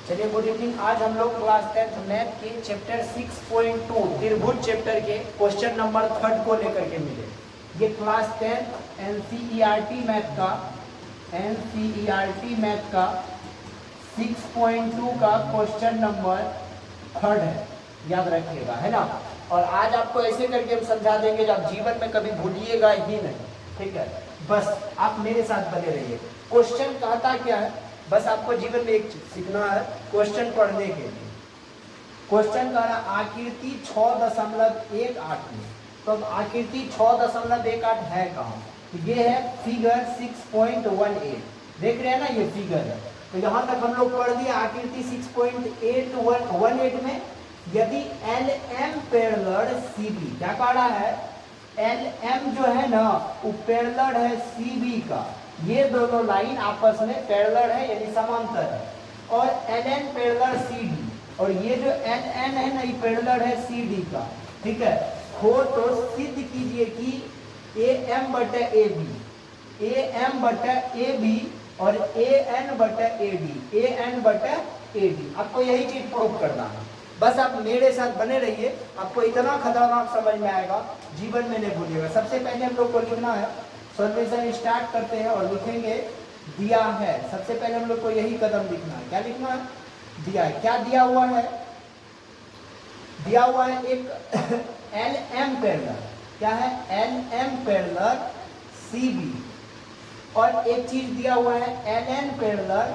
चलिए good evening. आज हम लोग क्लास 10th मैथ के चैप्टर 6.2 त्रिभुज चैप्टर के क्वेश्चन नंबर 3 को लेकर के मिले। ये क्लास 10th एनसीईआरटी मैथ का 6.2 का क्वेश्चन नंबर 3 है, याद रखिएगा, है ना। और आज आपको ऐसे करके हम समझा देंगे जो आप जीवन में कभी भूलिएगा ही नहीं, ठीक है। बस आप मेरे साथ बने रहिए। क्वेश्चन कहता क्या है, बस आपको जीवन में एक चीज सीखना है क्वेश्चन पढ़ने के लिए। क्वेश्चन कह रहा आकृति 6.18 में, तो अब आकृति 6.18 है कहाँ? तो ये है फिगर 6.18, देख रहे हैं ना, ये फिगर है। तो यहाँ तक हम लोग पढ़ दिए आकृति 6.18 में यदि LM पैरेलल CB, क्या कह रहा है, LM जो है ना वो पैरेलल है CB का, ये दोनों लाइन आपस में पैरेलल है यानी समांतर है, और LN पैरेलल CD, और ये जो LN है ना ये पैरेलल है CD का, ठीक है। हो तो सिद्ध कीजिए कि AM/AB और AN/AD, आपको यही चीज प्रूव करना है। बस आप मेरे साथ बने रहिए, आपको इतना खतरनाक समझ में आएगा, जीवन में नहीं भूलिएगा। सबसे पहले हम लोग को लिखना है, सॉल्यूशन स्टार्ट करते हैं और लिखेंगे दिया है। सबसे पहले हम लोग को यही कदम लिखना है। क्या लिखना है? दिया है। क्या दिया हुआ है? दिया हुआ है एक LM पैरेलल, क्या है, LM पैरेलल CB, और एक चीज दिया हुआ है LN पैरेलल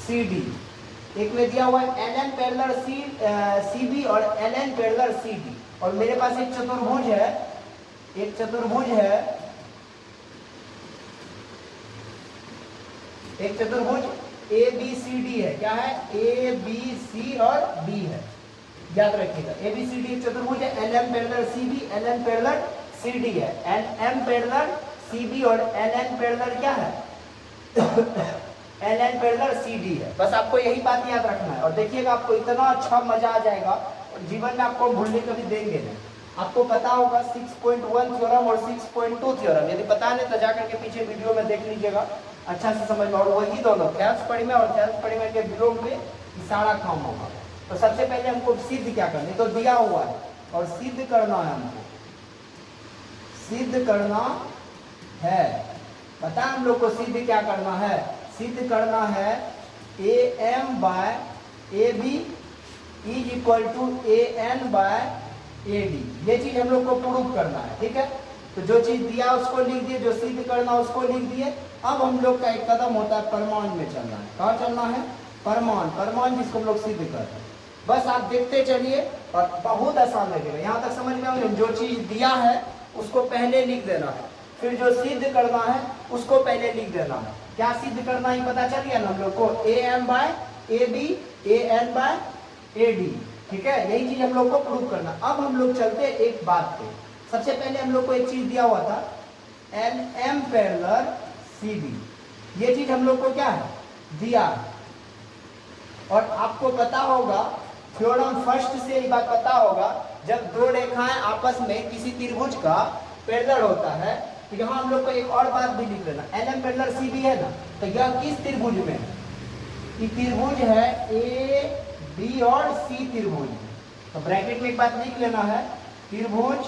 CD। एक में दिया हुआ है LN पैरेलल CB और LN पैरेलल CD, और मेरे पास एक चतुर्भुज है, एक चतुर्भुज ABCD है। क्या है? ABC और D है, याद रखिएगा। ABCD एक चतुर्भुज है, LM parallel CB, LN parallel CD है। LM पैरेलल CB और LN पैरेलल क्या है? LN पैरेलल CD है। बस आपको यही बात याद रखना है, और देखिएगा आपको इतना अच्छा मजा आ जाएगा, और जीवन में आपको भूलने कभी देंगे नहीं। आपको पता होगा 6.1 थ्योरम और 6.2 थ्योरम, यदि पता नहीं तो जाकर के पीछे वीडियो में देख लीजिएगा, अच्छा से समझ में। और वही दोनों थेल्स परिमेय और थेल्स परिमेय के विलोम में सारा काम होगा। तो सबसे पहले हमको सिद्ध क्या करना है, तो दिया हुआ है और सिद्ध करना है, हमको सिद्ध करना है। पता है हम लोग को सिद्ध क्या करना है? सिद्ध करना है AM/AB = AN/AD, ये चीज हम लोग को प्रूव करना है, ठीक है। तो जो चीज दिया उसको लिख दिए, जो सिद्ध करना उसको लिख दिए। अब हम लोग का एक कदम होता है प्रमाण में चलना है। कहाँ चलना है? प्रमाण जिसको हम लोग सिद्ध कर रहे हैं। बस आप देखते चलिए और बहुत आसान लगेगा। यहाँ तक समझ में आ गया? जो चीज दिया है उसको पहले लिख देना है, फिर जो सिद्ध करना है उसको पहले लिख देना है। क्या सिद्ध करना ही पता चल गया ना हम लोग को, AM/AB AN/AD, ठीक है। यही चीज हम लोग को प्रूव करना। अब हम लोग चलते एक बात पे। सबसे पहले हम लोग को एक चीज दिया हुआ था LM पैरेलल CB, ये चीज हम लोग को क्या है, दिया। और आपको पता होगा थ्योरम फर्स्ट से ये बात पता होगा, जब दो रेखाएं आपस में किसी त्रिभुज का पैरेलल होता है, तो यहाँ हम लोग को एक और बात भी लिख लेना, LM पैरेलल CB है ना, तो यह किस त्रिभुज में है? ये त्रिभुज है AB और C त्रिभुज। तो ब्रैकेट में एक बात लिख लेना है, त्रिभुज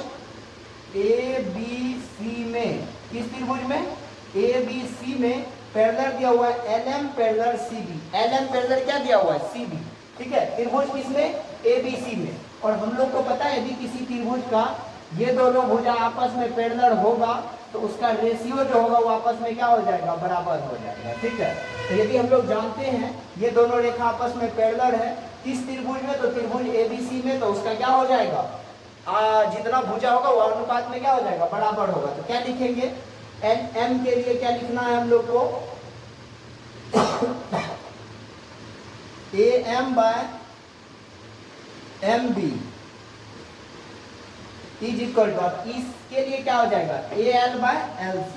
ABC में, किस त्रिभुज में? ABC में पैरेलल दिया हुआ है LM parallel CB। LM parallel क्या दिया हुआ है? CB, ठीक है। त्रिभुज किसमें? ABC में। और हम लोग को पता है यदि किसी त्रिभुज का ये दोनों भुजा आपस में पैरेलल होगा तो उसका रेशियो जो होगा वो आपस में क्या हो जाएगा? बराबर हो जाएगा, ठीक है। तो यदि हम लोग जानते हैं ये दोनों रेखा आपस में पैरेलल है किस त्रिभुज में, तो त्रिभुज ABC में, तो उसका क्या हो जाएगा? जितना भुजा होगा वो अनुपात में क्या हो जाएगा? बराबर होगा। तो क्या लिखेंगे? LM के लिए क्या लिखना है हम लोग को? AM/MB इसके लिए क्या हो जाएगा? AL/LC।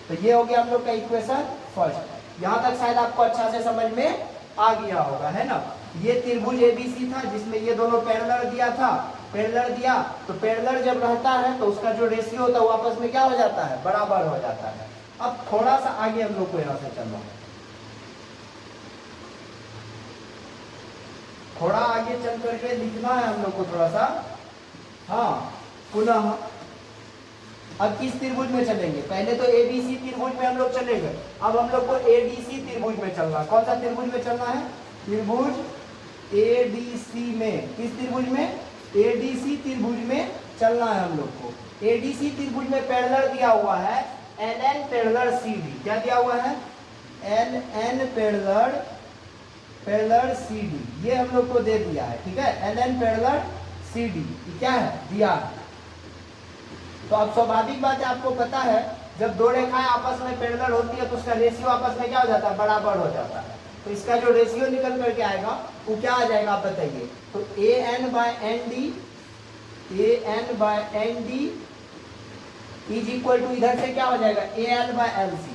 तो ये हो गया हम लोग का इक्वेशन फर्स्ट। यहाँ तक शायद आपको अच्छा से समझ में आ गया होगा, है ना। ये त्रिभुज ABC था जिसमें ये दोनों पैरेलल दिया था, पैरेलल दिया, तो पैरेलल जब रहता है तो उसका जो रेशियो होता है वो आपस में क्या हो जाता है? बराबर हो जाता है। अब थोड़ा सा आगे हम लोग को यहां से चलना है, थोड़ा आगे चल करके लिखना है हम लोग को थोड़ा सा। हाँ, पुनः अब किस त्रिभुज में चलेंगे? पहले तो एबीसी त्रिभुज में हम लोग चले गए, अब हम लोग को एडीसी त्रिभुज में चलना है। कौन सा त्रिभुज में चलना है? त्रिभुज एडीसी में। किस त्रिभुज में? एडीसी त्रिभुज में चलना है हम लोग को। एडीसी त्रिभुज में पैरेलल दिया हुआ है एलएन पैरेलल सीडी। क्या दिया हुआ है? एलएन पैरेलल सीडी, ये हम लोग को दे दिया है। ठीक है, एलएन पैरेलल सीडी क्या है? दिया है। तो अब स्वाभाविक बात है, आपको पता है जब दो रेखाएं आपस में पैरेलल होती है तो उसका रेशियो आपस में क्या हो जाता है? बराबर हो जाता है। तो इसका जो रेशियो निकल करके आएगा वो क्या आ जाएगा आप बताइए? तो AN/ND इज इक्वल टू, इधर से क्या हो जाएगा? AL/LC।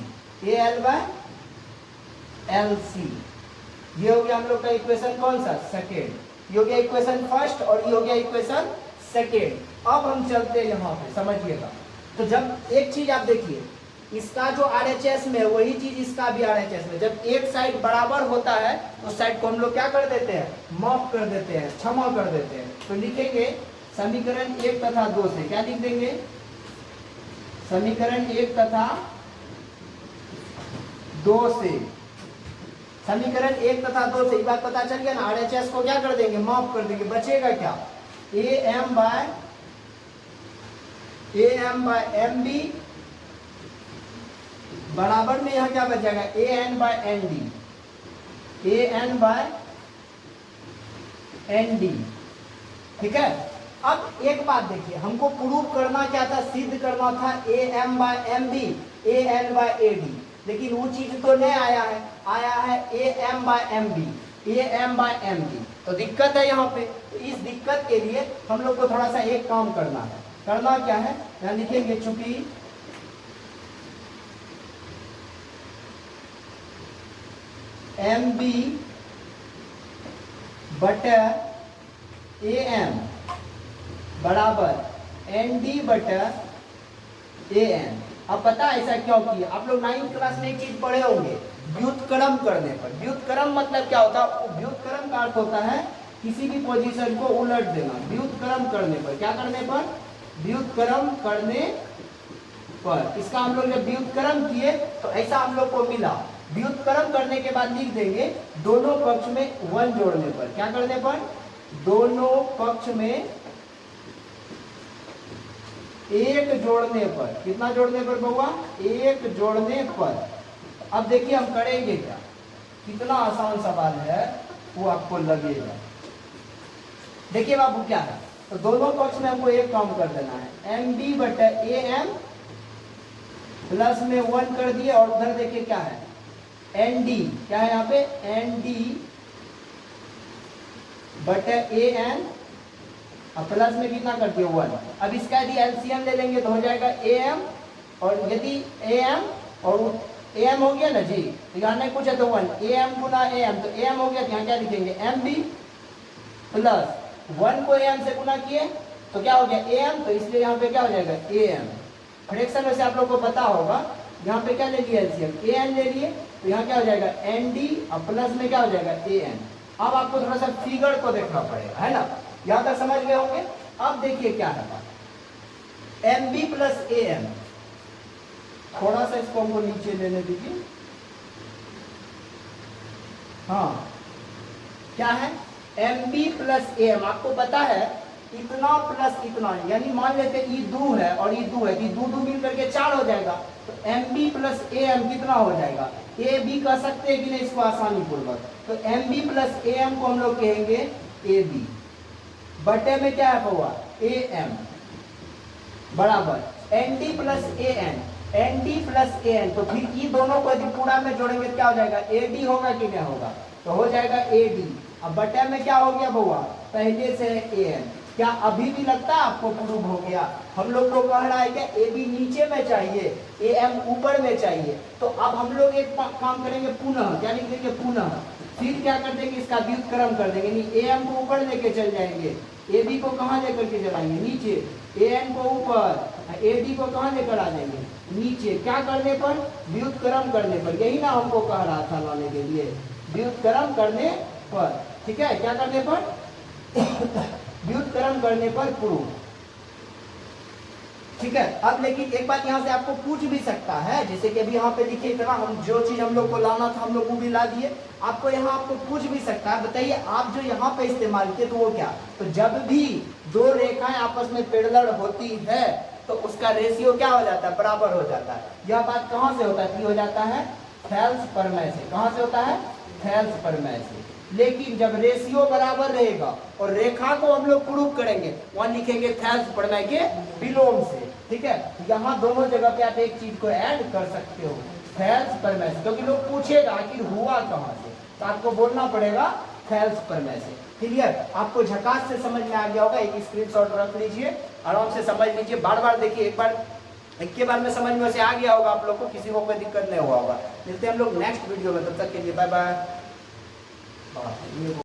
ये हो गया हम लोग का इक्वेशन कौन सा? सेकेंड। ये हो गया इक्वेशन फर्स्ट और ये हो गया इक्वेशन सेकेंड। अब हम चलते हैं यहाँ पे, समझिएगा। तो जब एक चीज आप देखिए, इसका जो RHS में वही चीज इसका भी RHS में, जब एक साइड बराबर होता है तो साइड को हम लोग क्या कर देते हैं? माफ कर देते हैं, क्षमा कर देते हैं। तो लिखेंगे समीकरण 1 तथा 2 से। क्या लिख देंगे? समीकरण 1 तथा 2 से। समीकरण 1 तथा 2 से एक बात पता चल गया ना, RHS को क्या कर देंगे? माफ कर देंगे। बचेगा क्या? AM/MB बराबर में यहाँ क्या बच जाएगा? AN/ND। ठीक है। अब एक बात देखिए, हमको प्रूव करना क्या था? सिद्ध करना था AM/MB AN/AD, लेकिन वो चीज तो नहीं आया है, आया है AM/MB। तो दिक्कत है यहाँ पे। तो इस दिक्कत के लिए हम लोग को थोड़ा सा एक काम करना है। करना क्या है? यहाँ लिखेंगे, चूंकि MB बटा AM बराबर ND बटा AN। अब पता है ऐसा क्यों किया? आप लोग 9th क्लास में एक चीज पढ़े होंगे, व्युत्क्रम करने पर। व्युत्क्रम मतलब क्या होता है? व्युत्क्रम का अर्थ होता है किसी भी पोजीशन को उलट देना। व्युत्क्रम करने पर, क्या करने पर? व्युत्क्रम करने पर। इसका हम लोग जब व्युत्क्रम किए तो ऐसा हम लोग को मिला। व्युत्क्रम करने के बाद लिख देंगे दोनों पक्ष में 1 जोड़ने पर। क्या करने पर? दोनों पक्ष में 1 जोड़ने पर। कितना जोड़ने पर बउआ? 1 जोड़ने पर। अब देखिए हम करेंगे क्या, कितना आसान सवाल है वो आपको लगेगा। देखिए बाबू क्या है, तो दोनों पक्ष में हमको एक काम कर देना है, MB बटा AM प्लस में 1 कर दिए, और उधर देखिए क्या है, ND। क्या है यहाँ पे? ND बटा AM और प्लस में कितना कर दिए? 1। अब इसका यदि LCM ले लेंगे तो हो जाएगा AM, और यदि AM और AM हो गया ना जी, तो यहाँ नहीं कुछ है तो 1, AM गुना AM, तो AM हो गया, तो यहाँ क्या लिखेंगे? MB प्लस 1 को AM से गुना किए तो क्या हो गया? AM, तो इसलिए यहाँ पे क्या हो जाएगा? AM। फ्रैक्शन में से आप लोग को पता होगा, यहाँ पे क्या ले लिया? LCM AN ले लिए, तो यहाँ क्या हो जाएगा? ND और प्लस में क्या हो जाएगा? AN। अब आपको थोड़ा सा फिगर को देखना पड़ेगा, है ना? यहाँ तक समझ गए होंगे। अब देखिए क्या है बात, MB प्लस AM। थोड़ा सा इसको हमको नीचे लेने दीजिए। हाँ, क्या है? MB plus AM। आपको पता है इतना प्लस इतना, यानी मान लेते हैं ये 2 है और ये 2 है, तो 2 2 मिल करके 4 हो जाएगा। तो MB प्लस AM कितना हो जाएगा? AB कह सकते हैं कि नहीं इसको आसानी पूर्वक? तो MB प्लस AM को हम लोग कहेंगे AB। बटे में क्या है हुआ? AM बराबर ND plus AN। ND plus AN, तो फिर ये दोनों को यदि पूरा में जोड़ेंगे तो क्या हो जाएगा? AD होगा कि नहीं होगा? तो हो जाएगा AD। अब बटे में क्या हो गया बउआ? पहले से है AM। क्या अभी भी लगता है आपको प्रूव हो गया? हम लोग को कह रहा है कि AB नीचे में चाहिए, AM ऊपर में चाहिए। तो अब हम लोग एक काम करेंगे, पुनः क्या लिख देंगे? पुनः। फिर क्या कर देंगे? इसका व्युत्क्रम कर देंगे, नहीं AM को ऊपर लेके चल जाएंगे, AB को कहाँ लेकर के चलाएंगे? नीचे, AN को ऊपर, AD को कहाँ लेकर आ जाएंगे, नीचे। क्या करने पर, व्युत्क्रम करने पर। यही ना हमको कह रहा था लाने के लिए, व्युत्क्रम करने पर। ठीक है, क्या करने पर, व्युत्क्रम करने पर प्रूव। ठीक है। अब लेकिन एक बात यहाँ से आपको पूछ भी सकता है, जैसे कि अभी यहाँ पे देखिए इतना हम जो चीज हम लोग को लाना था हम लोग वो भी ला दिए। आपको यहाँ आपको पूछ भी सकता है, बताइए आप जो यहाँ पे इस्तेमाल किए तो वो क्या। तो जब भी दो रेखाएं आपस में पैरेलल होती है तो उसका रेशियो क्या हो जाता है, बराबर हो जाता है। यह बात कहाँ से होता है, हो जाता है थेल्स प्रमेय से। कहाँ से होता है, थेल्स प्रमेय से। लेकिन जब रेशियो बराबर रहेगा और रेखा को हम लोग प्रूव करेंगे, वहां लिखेंगे थेल्स प्रमेय के विलोम से। ठीक है, यहाँ दोनों जगह पे आप एक चीज को ऐड कर सकते हो, थेल्स प्रमेय से। क्योंकि लोग पूछेगा आखिर हुआ कहाँ से, तो आपको बोलना पड़ेगा थेल्स प्रमेय से। क्लियर, आपको झकास से समझ में आ गया होगा। एक स्क्रीनशॉट रख लीजिए, आराम से समझ लीजिए, बार बार देखिए। एक के बार में समझ में से आ गया होगा आप लोग को, किसी को कोई दिक्कत नहीं हुआ होगा। मिलते हैं हम लोग नेक्स्ट वीडियो में, तब तक के लिए बाय बाय।